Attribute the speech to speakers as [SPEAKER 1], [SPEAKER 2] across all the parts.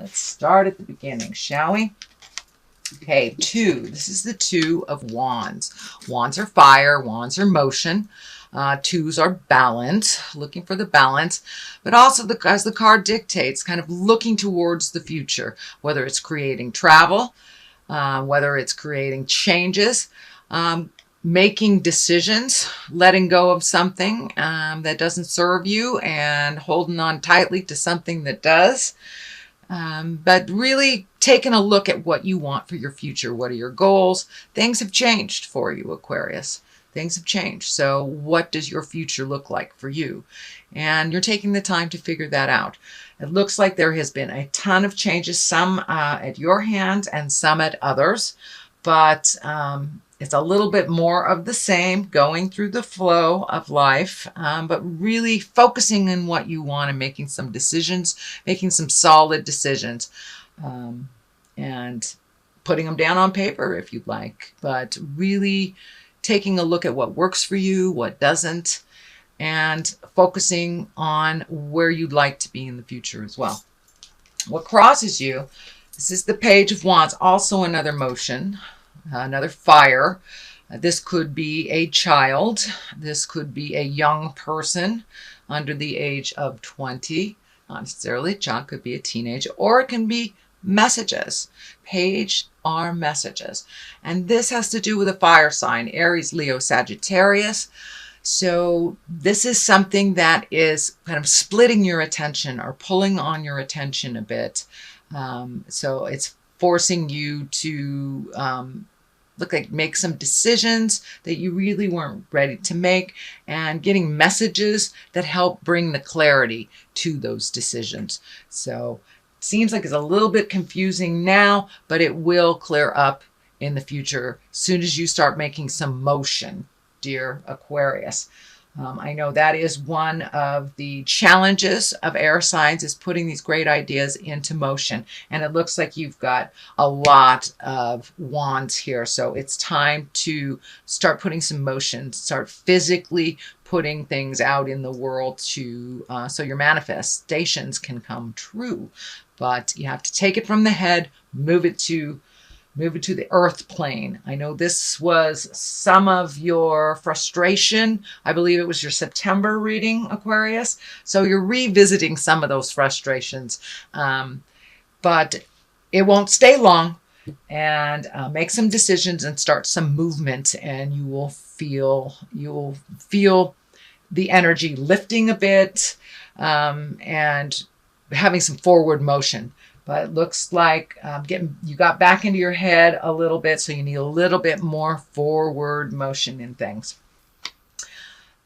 [SPEAKER 1] Let's start at the beginning, shall we? Okay, 2. This is the 2 of Wands. Wands are fire. Wands are motion. 2s are balance, looking for the balance, but also, as the card dictates, kind of looking towards the future, whether it's creating travel, whether it's creating changes, making decisions, letting go of something that doesn't serve you and holding on tightly to something that does. But really taking a look at what you want for your future. What are your goals? Things have changed for you, Aquarius. Things have changed. So what does your future look like for you? And you're taking the time to figure that out. It looks like there has been a ton of changes, some at your hand and some at others. But it's a little bit more of the same, going through the flow of life, but really focusing on what you want and making some decisions, making some solid decisions, and putting them down on paper if you'd like, but really taking a look at what works for you, what doesn't, and focusing on where you'd like to be in the future as well. What crosses you, this is the Page of Wands, also another motion, another fire. This could be a child. This could be a young person under the age of 20. Not necessarily a child, could be a teenager, or it can be messages. Page are messages. And this has to do with a fire sign, Aries, Leo, Sagittarius. So this is something that is kind of splitting your attention or pulling on your attention a bit. So it's forcing you to make some decisions that you really weren't ready to make, and getting messages that help bring the clarity to those decisions. So it seems like it's a little bit confusing now, but it will clear up in the future as soon as you start making some motion, dear Aquarius. I know that is one of the challenges of air signs, is putting these great ideas into motion. And it looks like you've got a lot of wands here. So it's time to start putting some motion, start physically putting things out in the world to so your manifestations can come true. But you have to take it from the head, move it to the earth plane. I know this was some of your frustration. I believe it was your September reading, Aquarius. So you're revisiting some of those frustrations. But it won't stay long. And make some decisions and start some movement, and you will feel the energy lifting a bit, and having some forward motion. But it looks like you got back into your head a little bit, so you need a little bit more forward motion in things.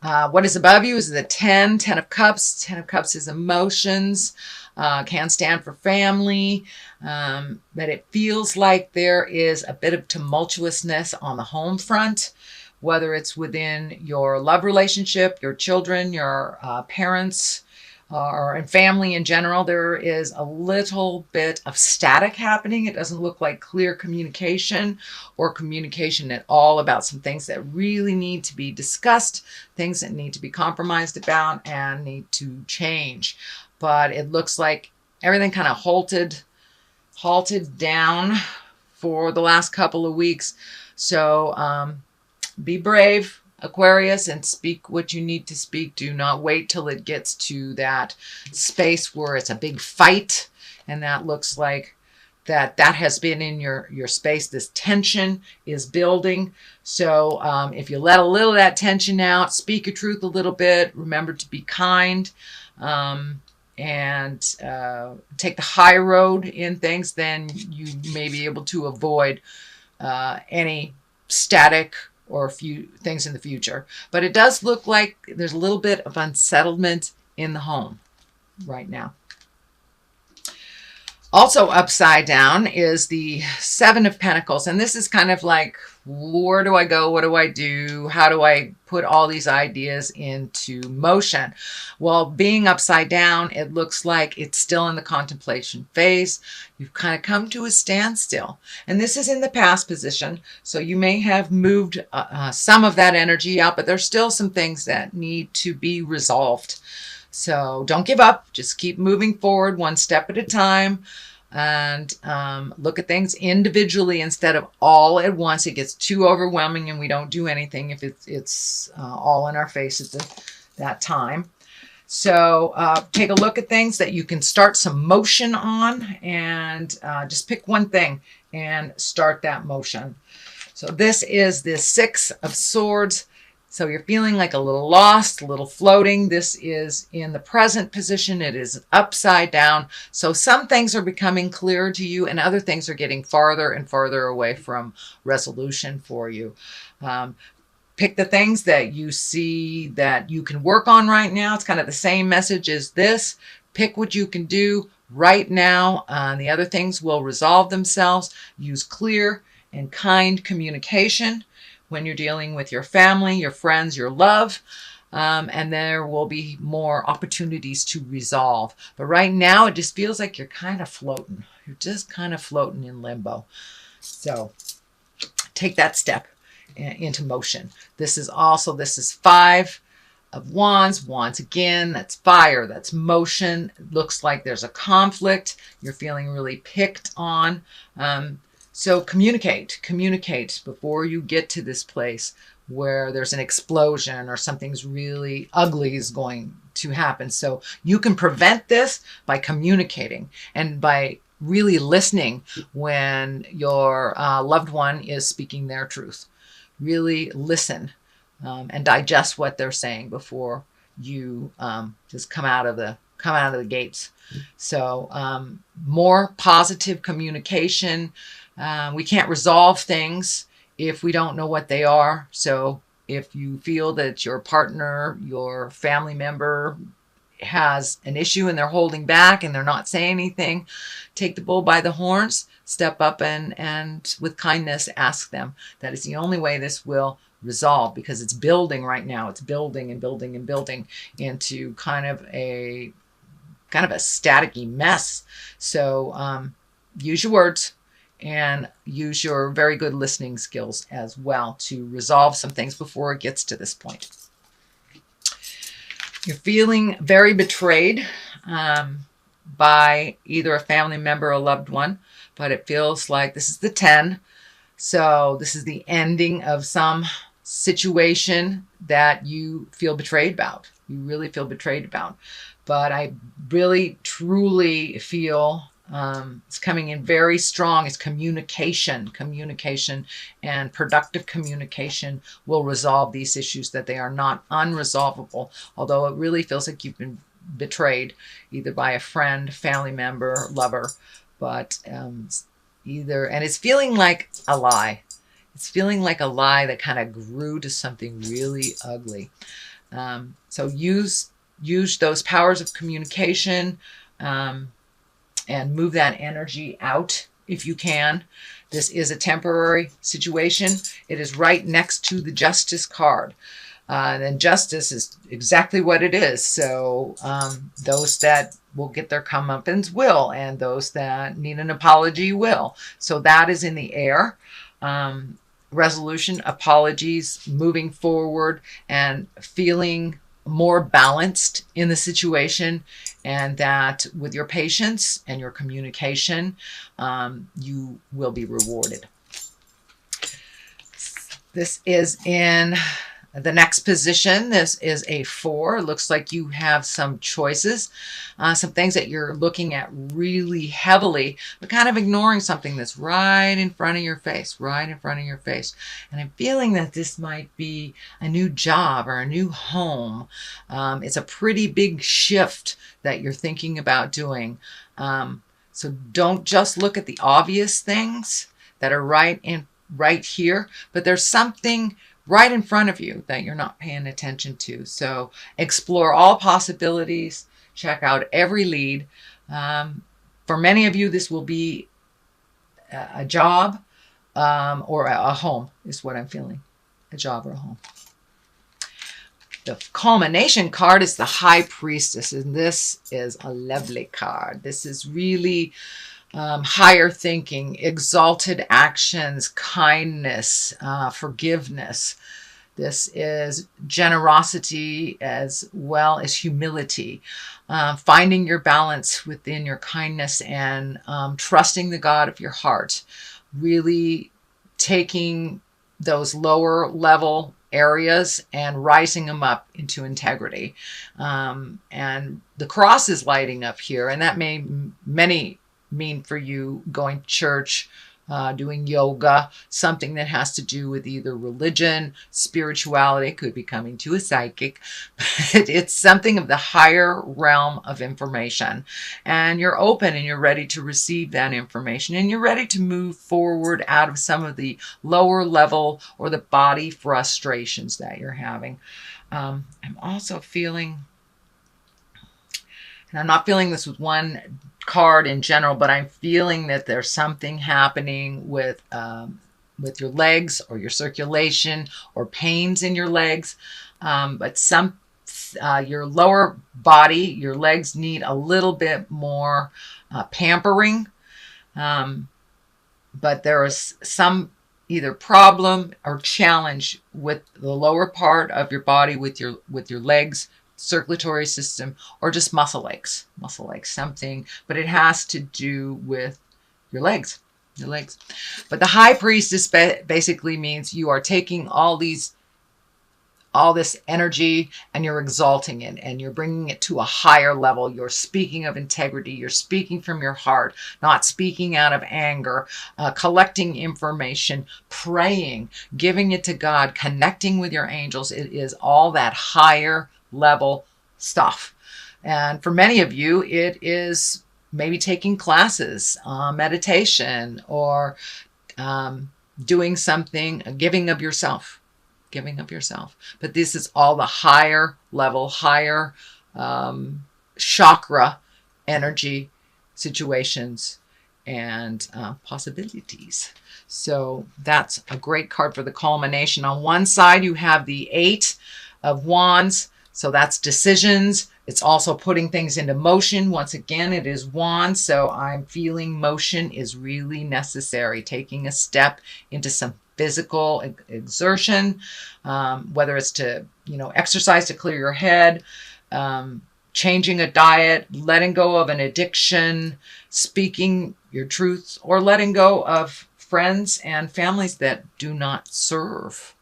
[SPEAKER 1] What is above you is the 10 of Cups. 10 of Cups is emotions, can stand for family, but it feels like there is a bit of tumultuousness on the home front, whether it's within your love relationship, your children, your parents, or in family in general. There is a little bit of static happening. It doesn't look like clear communication or communication at all about some things that really need to be discussed, things that need to be compromised about and need to change. But it looks like everything kind of halted down for the last couple of weeks. So be brave, Aquarius, and speak what you need to speak. Do not wait till it gets to that space where it's a big fight, and that looks like that has been in your space. This tension is building. So if you let a little of that tension out, speak your truth a little bit, remember to be kind, and take the high road in things, then you may be able to avoid any static or a few things in the future. But it does look like there's a little bit of unsettlement in the home right now. Also upside down is the 7 of Pentacles. And this is kind of like, where do I go? What do I do? How do I put all these ideas into motion? Well, being upside down, it looks like it's still in the contemplation phase. You've kind of come to a standstill. And this is in the past position. So you may have moved some of that energy out, but there's still some things that need to be resolved. So don't give up. Just keep moving forward one step at a time. and look at things individually instead of all at once. It gets too overwhelming and we don't do anything if it's all in our face at that time. So take a look at things that you can start some motion on, and just pick one thing and start that motion. So this is the Six of Swords. So you're feeling like a little lost, a little floating. This is in the present position. It is upside down. So some things are becoming clearer to you and other things are getting farther and farther away from resolution for you. Pick the things that you see that you can work on right now. It's kind of the same message as this. Pick what you can do right now. The other things will resolve themselves. Use clear and kind communication when you're dealing with your family, your friends, your love, and there will be more opportunities to resolve. But right now, it just feels like you're kind of floating. You're just kind of floating in limbo. So take that step into motion. This is Five of Wands. Wands again, that's fire, that's motion. It looks like there's a conflict. You're feeling really picked on. So communicate before you get to this place where there's an explosion or something's really ugly is going to happen. So you can prevent this by communicating and by really listening when your loved one is speaking their truth. Really listen and digest what they're saying before you just come out of the gates. So more positive communication. We can't resolve things if we don't know what they are. So if you feel that your partner, your family member has an issue and they're holding back and they're not saying anything, take the bull by the horns, step up and with kindness ask them. That is the only way this will resolve, because it's building right now. It's building and building and building into kind of a staticky mess. So use your words and use your very good listening skills as well to resolve some things before it gets to this point. You're feeling very betrayed by either a family member or a loved one, but it feels like this is the 10. So this is the ending of some situation that you feel betrayed about. You really feel betrayed about. But I really, truly feel it's coming in very strong. It's communication and productive communication will resolve these issues, that they are not unresolvable. Although it really feels like you've been betrayed either by a friend, family member, lover, but and it's feeling like a lie. It's feeling like a lie that kind of grew to something really ugly. So use those powers of communication and move that energy out if you can. This is a temporary situation. It is right next to the Justice card. And justice is exactly what it is. So those that will get their comeuppance will, and those that need an apology will. So that is in the air. Resolution, apologies, moving forward, and feeling more balanced in the situation, and that with your patience and your communication, you will be rewarded. This is in the next position. This is a 4. It looks like you have some choices, some things that you're looking at really heavily, but kind of ignoring something that's right in front of your face, And I'm feeling that this might be a new job or a new home. It's a pretty big shift that you're thinking about doing. So don't just look at the obvious things that are right here, but there's something right in front of you that you're not paying attention to. So explore all possibilities, check out every lead. For many of you, this will be a job or a home is what I'm feeling. A job or a home. The culmination card is the High Priestess, and this is a lovely card. This is really higher thinking, exalted actions, kindness, forgiveness. This is generosity as well as humility, finding your balance within your kindness and trusting the God of your heart, really taking those lower level areas and rising them up into integrity. And the cross is lighting up here, and that may many mean for you going to church, doing yoga, something that has to do with either religion, spirituality, could be coming to a psychic. It's something of the higher realm of information. And you're open and you're ready to receive that information. And you're ready to move forward out of some of the lower level or the body frustrations that you're having. I'm also feeling, and I'm not feeling this with one card in general, but I'm feeling that there's something happening with your legs or your circulation or pains in your legs. But your lower body, your legs need a little bit more pampering. But there is some either problem or challenge with the lower part of your body, with your legs, circulatory system, or just muscle aches, something, but it has to do with your legs. But the high priestess basically means you are taking all this energy and you're exalting it and you're bringing it to a higher level. You're speaking of integrity. You're speaking from your heart, not speaking out of anger, collecting information, praying, giving it to God, connecting with your angels. It is all that higher level stuff. And for many of you, it is maybe taking classes, meditation, or doing something, giving of yourself. But this is all the higher level, higher chakra energy situations and possibilities. So that's a great card for the culmination. On one side, you have the 8 of Wands. So that's decisions. It's also putting things into motion. Once again, it is Wands. So I'm feeling motion is really necessary. Taking a step into some physical exertion, whether it's to, exercise to clear your head, changing a diet, letting go of an addiction, speaking your truth, or letting go of friends and families that do not serve,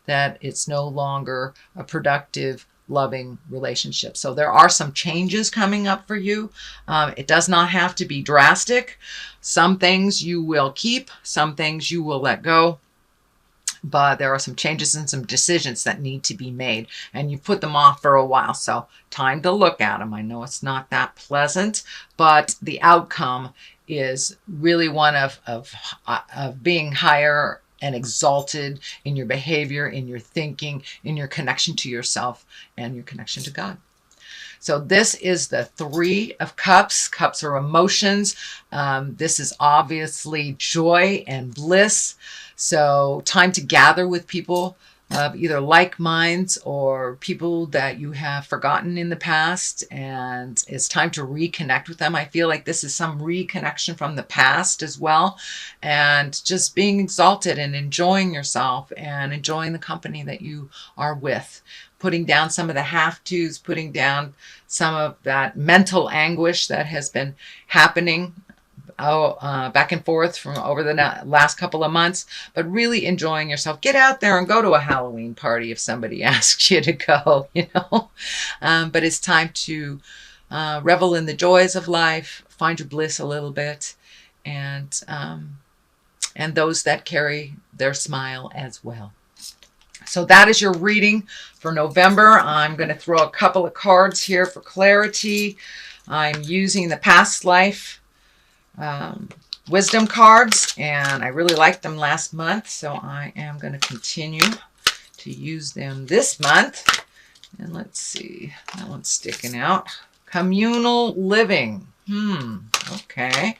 [SPEAKER 1] that it's no longer a productive, loving relationship. So there are some changes coming up for you. It does not have to be drastic. Some things you will keep, some things you will let go. But there are some changes and some decisions that need to be made. And you put them off for a while. So time to look at them. I know it's not that pleasant, but the outcome is really one of being higher and exalted in your behavior, in your thinking, in your connection to yourself and your connection to God. So this is the 3 of Cups. Cups are emotions. This is obviously joy and bliss. So time to gather with people of either like minds or people that you have forgotten in the past, and it's time to reconnect with them. I feel like this is some reconnection from the past as well, and just being exalted and enjoying yourself and enjoying the company that you are with. Putting down some of the have-tos, putting down some of that mental anguish that has been happening back and forth from over the last couple of months, but really enjoying yourself. Get out there and go to a Halloween party if somebody asks you to go, but it's time to revel in the joys of life, find your bliss a little bit, and those that carry their smile as well. So that is your reading for November. I'm going to throw a couple of cards here for clarity. I'm using the past life wisdom cards, and I really liked them last month, so I am going to continue to use them this month. And let's see, that one's sticking out. Communal living. Okay.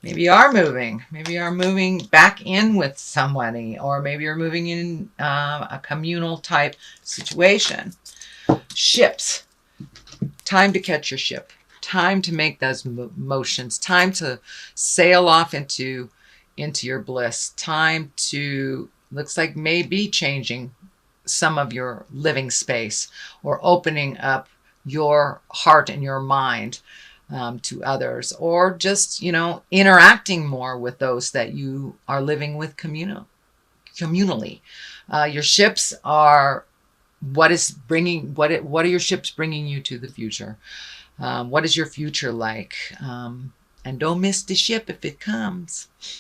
[SPEAKER 1] Maybe you are moving. Maybe you are moving back in with somebody, or maybe you're moving in a communal type situation. Ships. Time to catch your ship. Time to make those motions. Time to sail off into your bliss. Time to, looks like maybe changing some of your living space, or opening up your heart and your mind to others, or just, interacting more with those that you are living with communally. Your ships are what are your ships bringing you to the future? What is your future like? And don't miss the ship if it comes.